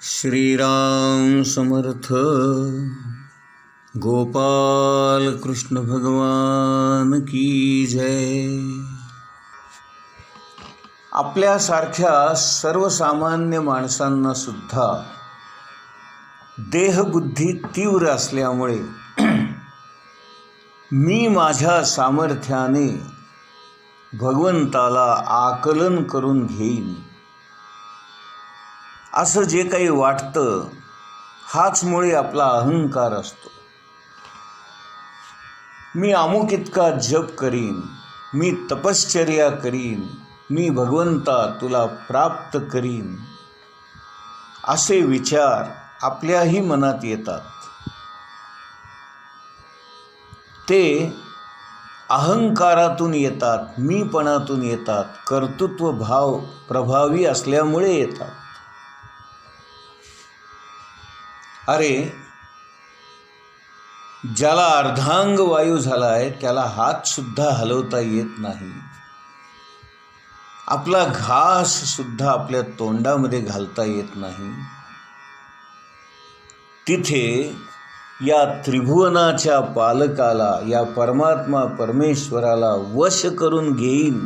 श्रीराम समर्थ. गोपाल कृष्ण भगवान की जय. आपल्यासारख्या सर्वसामान्य माणसांना सुद्धा देहबुद्धी तीव्र असल्यामुळे मी माझ्या सामर्थ्याने भगवंताला आकलन करून घेईन असं जे काही वाटतं, हाच मुळे आपला अहंकार असतो. मी अमुक इतका जप करीन, मी तपश्चर्या करीन, मी भगवंता तुला प्राप्त करीन, असे विचार आपल्याही मनात येतात. ते अहंकारातून येतात, मीपणातून येतात, कर्तृत्व भाव प्रभावी असल्यामुळे येतात. अरे, ज्याला अर्धांग वायू झालाय त्याला हात सुद्धा हलवता येत नाही. आपला घास सुद्धा आपल्या तोंडामध्ये घालता येत नाही. तिथे या त्रिभुवनाच्या पालकाला, या परमात्मा परमेश्वराला वश करून घेईन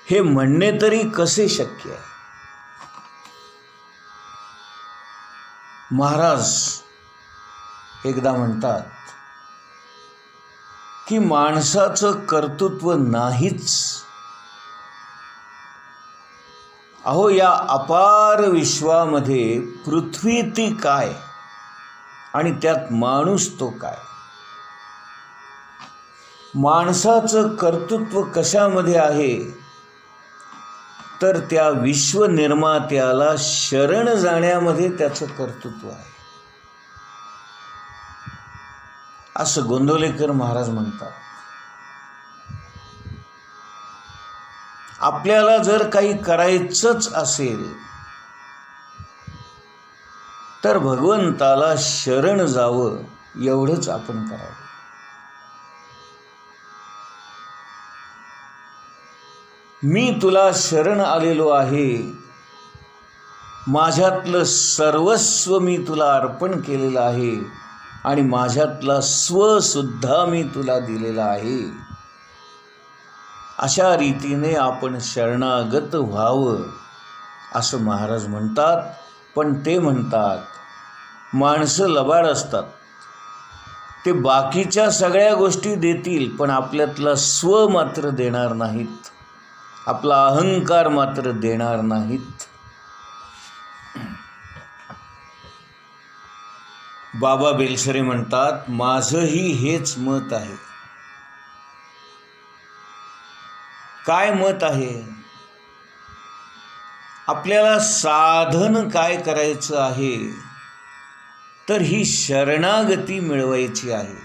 हे म्हणणे तरी कसे शक्य आहे? महाराज एकदा म्हणतात की माणसाचं कर्तृत्व नाहीच. अहो, या अपार विश्वामध्ये पृथ्वी ती काय आणि त्यात माणूस तो काय? माणसाचं कर्तृत्व कशामध्ये आहे तर त्या विश्वनिर्मात्याला शरण जाण्यामध्ये त्याचं कर्तृत्व आहे, असं गोंदवलेकर महाराज म्हणतात. आपल्याला जर काही करायचंच असेल तर भगवंताला शरण जावं, एवढंच आपण करावं. मी तुला शरण आलेलो आहे, माझ्यातलं सर्वस्व मी तुला अर्पण केलेलं आहे आणि माझ्यातला स्वसुद्धा मी तुला दिलेला आहे. अशा रीतीने आपण शरणागत व्हावं असं महाराज म्हणतात. पण ते म्हणतात माणसं लबाड असतात, ते बाकीच्या सगळ्या गोष्टी देतील पण आपल्यातला स्व मात्र देणार नाहीत, आपला अहंकार मात्र देणार नाहीत. बाबा बेलसरे म्हणतात माझंही हेच मत आहे. काय मत आहे? आपल्याला साधन काय करायचं आहे तर ही शरणागती मिळवायची आहे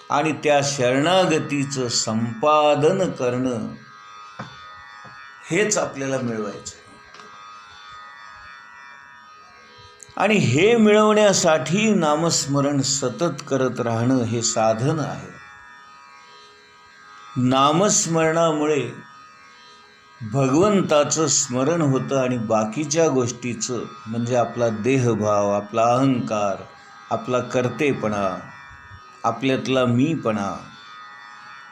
आणि त्या शरणागतीचं संपादन करणं हेच आपल्याला मिळवायचं आहे. आणि हे मिळवण्यासाठी नामस्मरण सतत करत राहणं हे साधन आहे. नामस्मरणामुळे भगवंताचं स्मरण होतं आणि बाकीच्या गोष्टीचं म्हणजे आपला देहभाव, आपला अहंकार, आपला कर्तेपणा, आपल्यातला मीपणा,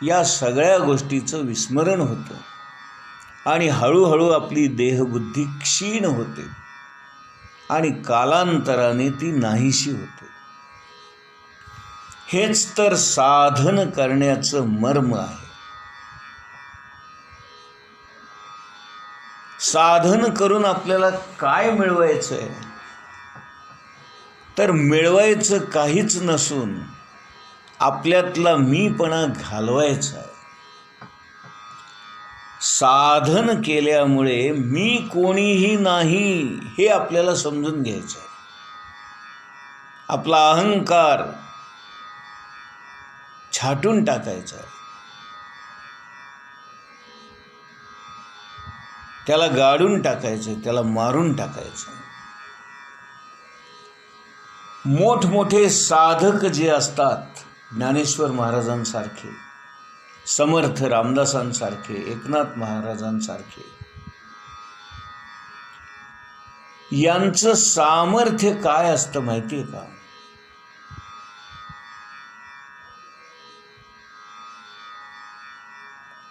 या सगळ्या गोष्टीचं विस्मरण होतं आणि हळूहळू आपली देहबुद्धी क्षीण होते आणि कालांतराने ती नाहीशी होते. हेच तर साधन करण्याचं मर्म आहे. साधन करून आपल्याला काय मिळवायचं आहे तर मिळवायचं काहीच नसून आपल्यातला मीपणा घालवायचा आहे. साधन केल्यामुळे मी कोणीही नाही हे आपल्याला समजून घ्यायचं आहे. आपला अहंकार छाटून टाकायचा आहे, त्याला गाडून टाकायचं आहे, त्याला मारून टाकायचं आहे. मोठमोठे साधक जे असतात, ज्ञानेश्वर महाराजांसारखे, समर्थ रामदासांसारखे, एकनाथ महाराजांसारखे, यांचं सामर्थ्य काय असतं माहिती आहे का?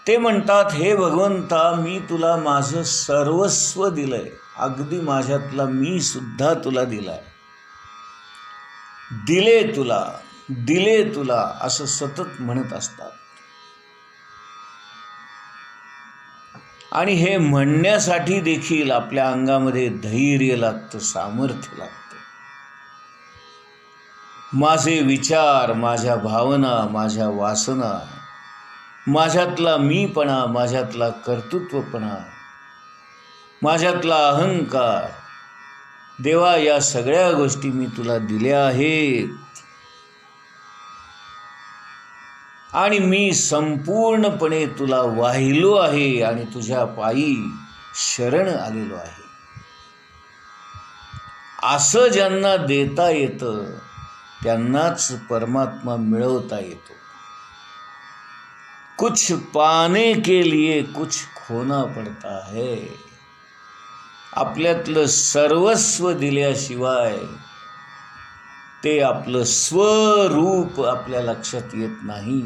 ते म्हणतात, हे भगवंता, मी तुला माझं सर्वस्व दिलंय, अगदी माझ्यातला मी सुद्धा तुला दिलाय, दिले तुला असं सतत म्हणत असतात. आणि हे म्हणण्यासाठी देखील आपल्या अंगामध्ये धैर्य लागतं, सामर्थ्य लागतं. माझे विचार, माझ्या भावना, माझ्या वासना, माझ्यातला मीपणा, माझ्यातला कर्तृत्वपणा, माझ्यातला अहंकार, देवा, या सगळ्या गोष्टी मी तुला दिल्या आहेत आणि मी संपूर्णपणे तुला वाहिलो आहे आणि तुझ्या पायी शरण आलेलो आहे. असं ज्यांना देता येतं त्यांनाच परमात्मा मिळवता येतो. कुछ पाने के लिए कुछ खोना पड़ता है. आपल्यातलं सर्वस्व दिल्याशिवाय ते आपलं स्वरूप आपल्या लक्षात येत नाही,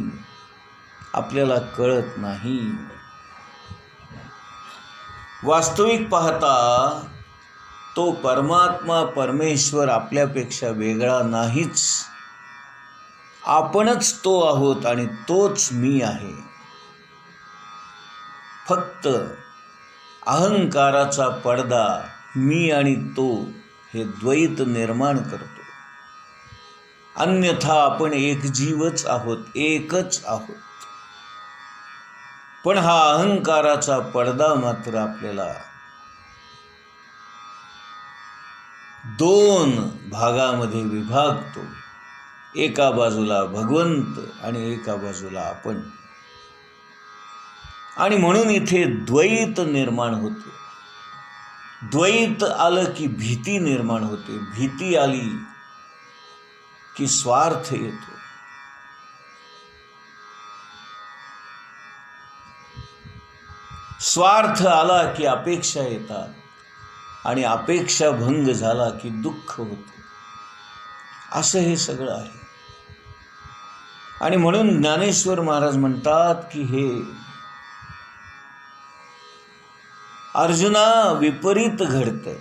आपल्याला कळत नाही. वास्तविक पाहता तो परमात्मा, परमेश्वर आपल्यापेक्षा वेगळा नाहीच. आपणच तो आहोत आणि तोच मी आहे. फक्त अहंकाराचा पडदा, मी आणि तो, हे द्वैत निर्माण करतो. अन्यथा आपण एक जीवच आहोत, एकच आहोत. पण हा अहंकाराचा पडदा मात्र आपल्याला दोन भागामध्ये विभागतो. एका बाजूला भगवंत आणि एका बाजूला आपण. आणि म्हणून इथे द्वैत निर्माण होते. द्वैत आलं की भीती निर्माण होते. भीती आली की स्वार्थ येतो. स्वार्थ आला की अपेक्षा येतात आणि अपेक्षा भंग झाला की दुःख होतं. असं हे सगळं आहे. आणि म्हणून ज्ञानेश्वर महाराज म्हणतात की हे अर्जुना, विपरीत घडतं.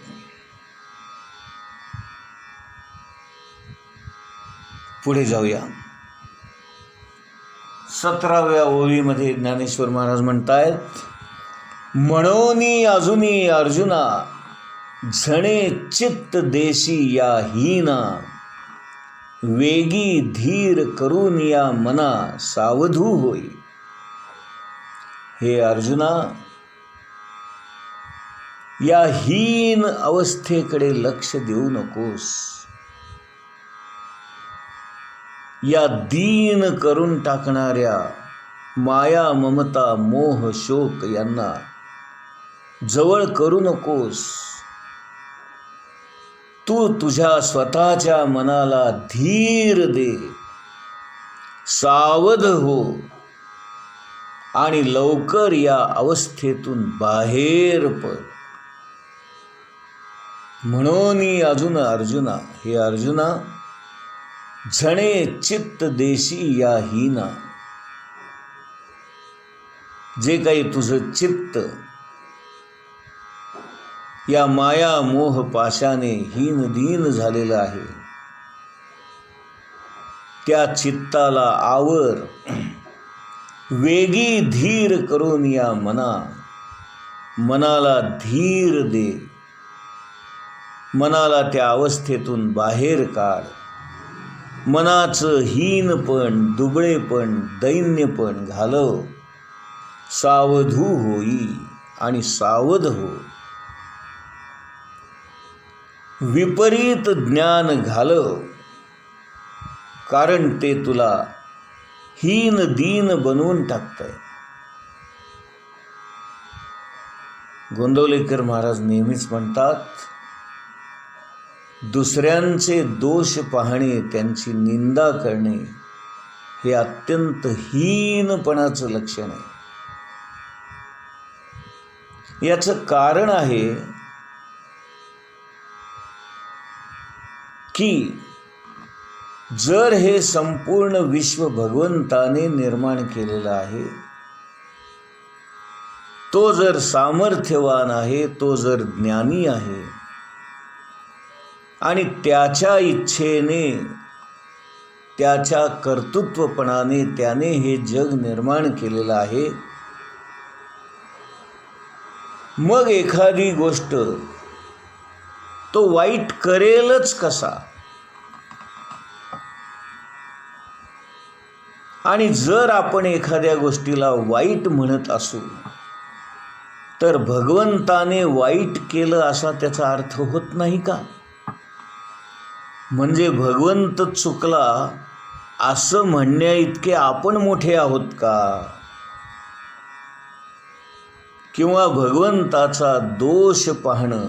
पुढे जाऊया. 17व्या ओळीमध्ये ज्ञानेश्वर महाराज म्हणतायत, म्हणोनी अजुनी अर्जुना, झणे चित्त देशी या हीना, वेगी धीर करून या मना सावधू होई. हे अर्जुना, या हीन अवस्थेकडे लक्ष देऊ नकोस. या दीन करून टाकणाऱ्या माया, ममता, मोह, शोक यांना जवळ करू नकोस. तू तुझ्या स्वतःच्या मनाला धीर दे, सावध हो आणि लवकर या अवस्थेतून बाहेर पड. म्हणून अजून अर्जुना, हे अर्जुना, झणे चित्त देशी या हीना, जे काही तुझं चित्त या माया मोह पाशाने हीन दीन झालेलं आहे, त्या चित्ताला आवर. वेगी धीर करून या मना, मनाला धीर दे. मनाला त्या अवस्थेतून बाहेर काढ. मनाचं हीनपण, दुबळेपण, दैन्यपण घालव. सावधू होई आणि सावध हो. विपरीत ज्ञान घालव, कारण ते तुला हीन दीन बनवून टाकतंय. गोंदवलेकर महाराज नेहमीच म्हणतात, दुसऱ्यांचे दोष पाहणे, त्यांची निंदा करणे हे अत्यंत हीनपणाचं लक्षण आहे. याचं कारण आहे की जर हे संपूर्ण विश्व भगवंताने निर्माण केलेलं आहे, तो जर सामर्थ्यवान आहे, तो जर ज्ञानी आहे आणि त्याच्या इच्छेने, त्याच्या कर्तृत्वपणाने त्याने हे जग निर्माण केलेलं आहे, मग एखादी गोष्ट तो वाईट करेलच कसा? आणि जर आपण एखाद्या गोष्टीला वाईट म्हणत असू तर भगवंताने वाईट केलं असा त्याचा अर्थ होत नाही का? म्हणजे भगवंत चुकला असं म्हणण्या इतके आपण मोठे आहोत का? किंवा भगवंताचा दोष पाहणं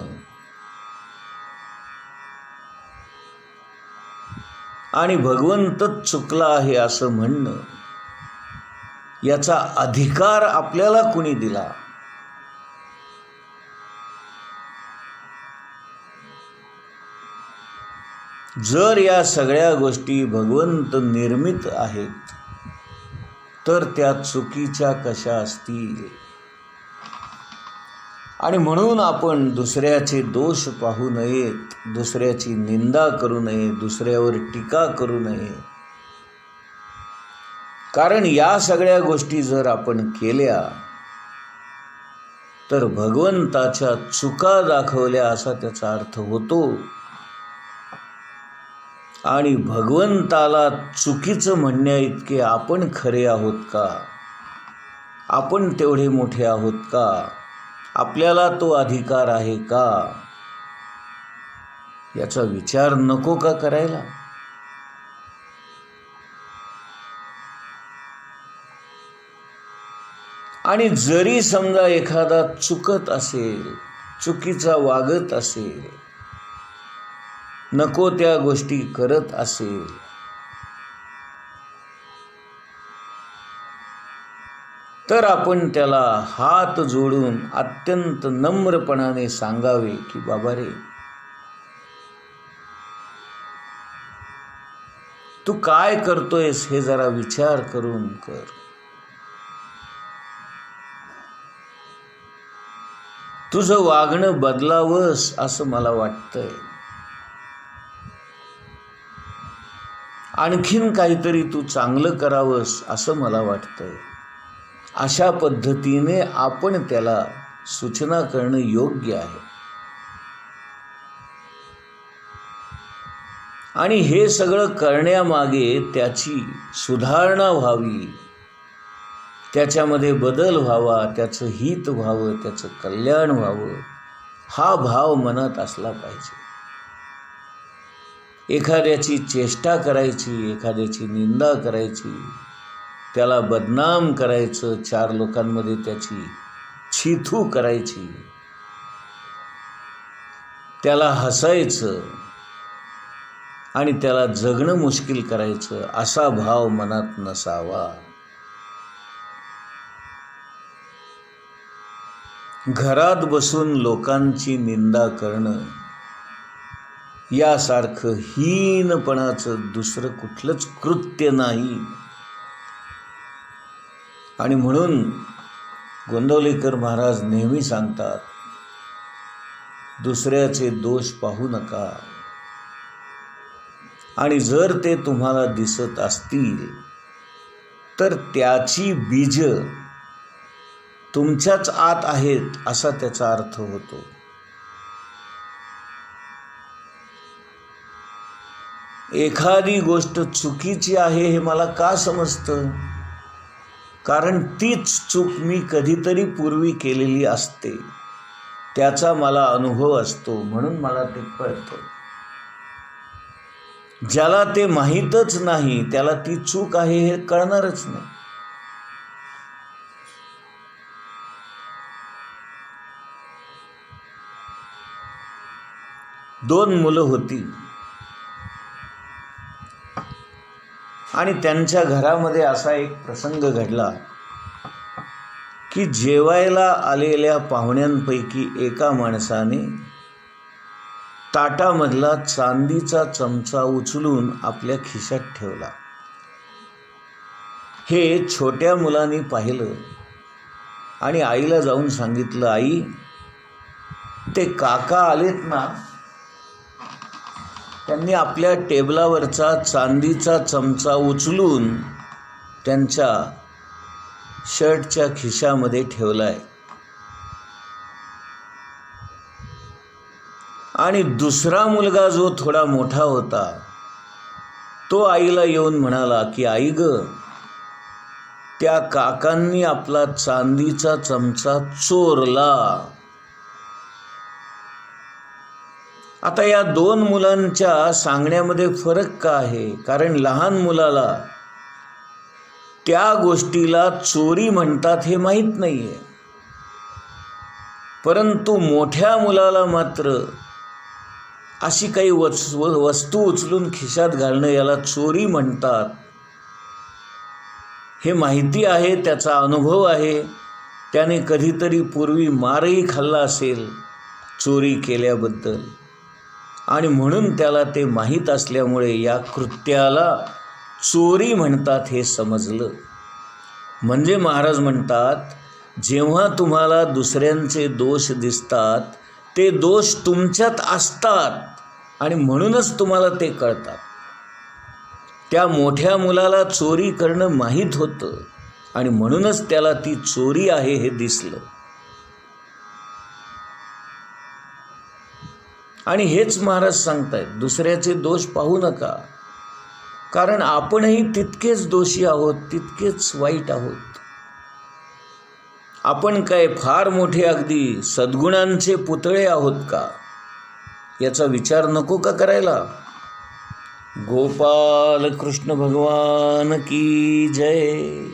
आणि भगवंतच चुकला आहे असं म्हणणं, याचा अधिकार आपल्याला कुणी दिला? जर या सगळ्या गोष्टी भगवंत निर्मित आहेत तर त्या चुकीच्या कशा असतील? आणि म्हणून आपण दुसऱ्याचे दोष पाहू नयेत, दुसऱ्याची निंदा करू नये, दुसऱ्यावर टीका करू नये. कारण या सगळ्या गोष्टी जर आपण केल्या तर भगवंताच्या चुका दाखवल्या असा त्याचा अर्थ होतो. आणि भगवंताला चुकीचं म्हणण्या इतके आपण खरे आहोत का? आपण तेवढे मोठे आहोत का? आपल्याला तो अधिकार आहे का? याचा विचार नको का करायला? आणि जरी समजा एखादा चुकत असेल, चुकीचा वागत असेल, नको त्या गोष्टी करत असेल, तर आपण त्याला हात जोडून अत्यंत नम्रपणाने सांगावे की बाबा रे, तू काय करतोयस हे जरा विचार करून कर. तुझं वागणं बदलावंस असं मला वाटतंय. आणखीन काहीतरी तू चांगलं करावंस असं मला वाटतंय. अशा पद्धतीने आपण त्याला सूचना करणं योग्य आहे. आणि हे सगळं करण्यामागे त्याची सुधारणा व्हावी, त्याच्यामध्ये बदल व्हावा, त्याचं हित व्हावं, त्याचं कल्याण व्हावं, हा भाव मनात असला पाहिजे. एखाद्याची चेष्टा करायची, एखाद्याची निंदा करायची, त्याला बदनाम करायचं, चार लोकांमध्ये त्याची छीथू करायची, त्याला हसायचं आणि त्याला जगणं मुश्किल करायचं, असा भाव मनात नसावा. घरात बसून लोकांची निंदा करणं यासारखं हीनपणाचं दुसरं कुठलंच कृत्य नाही. आणि म्हणून गोंदवलेकर महाराज नेहमी सांगतात, दुसऱ्याचे दोष पाहू नका. आणि जर ते तुम्हाला दिसत असतील तर त्याची बीज तुमच्याच आत आहेत असा त्याचा अर्थ होतो. एखादी गोष्ट चुकीची आहे हे मला का समजतं? कारण तीच चूक मी कधीतरी पूर्वी केलेली असते, त्याचा मला अनुभव असतो, म्हणून मला ते कळतं. ज्याला ते माहीतच नाही त्याला ती चूक आहे हे कळणारच नाही. दोन मुलं होती आणि त्यांच्या घरामध्ये असा एक प्रसंग घडला की जेवायला आलेल्या पाहुण्यांपैकी एका माणसाने ताटामधला चांदीचा चमचा उचलून आपल्या खिशात ठेवला. हे छोट्या मुलाने पाहिलं आणि आईला जाऊन सांगितलं, आई, ते काका आलेत ना, त्यांनी आपल्या टेबलावरचा चांदीचा चमचा उचलून त्यांच्या शर्टच्या खिशामध्ये ठेवलाय. आणि दुसरा मुलगा जो थोडा मोठा होता तो आईला येऊन म्हणाला की आई ग, त्या काकांनी आपला चांदीचा चमचा चोरला. आता या दोन मुलांच्या सांगण्यामध्ये फरक का आहे? कारण लहान मुलाला त्या गोष्टीला चोरी म्हणतात हे माहीत नाही आहे, परंतु मोठ्या मुलाला मात्र अशी काही वस्तू उचलून खिशात घालणं याला चोरी म्हणतात हे माहिती आहे, त्याचा अनुभव आहे. त्याने कधीतरी पूर्वी मारही खाल्ला असेल चोरी केल्याबद्दल, आणि म्हणून त्याला ते माहीत असल्यामुळे या कृत्याला चोरी म्हणतात हे समजलं. म्हणजे महाराज म्हणतात, जेव्हा तुम्हाला दुसऱ्यांचे दोष दिसतात ते दोष तुमच्यात असतात आणि म्हणूनच तुम्हाला ते कळतात. त्या मोठ्या मुलाला चोरी करणं माहीत होतं आणि म्हणूनच त्याला ती चोरी आहे हे दिसलं. आणि हेच महाराज सांगतायत, दुसऱ्याचे दोष पाहू नका, कारण आपणही तितकेच दोषी आहोत, तितकेच वाईट आहोत. आपण काय फार मोठे अगदी सद्गुणांचे पुतळे आहोत का? याचा विचार नको का करायला? गोपाल कृष्ण भगवान की जय.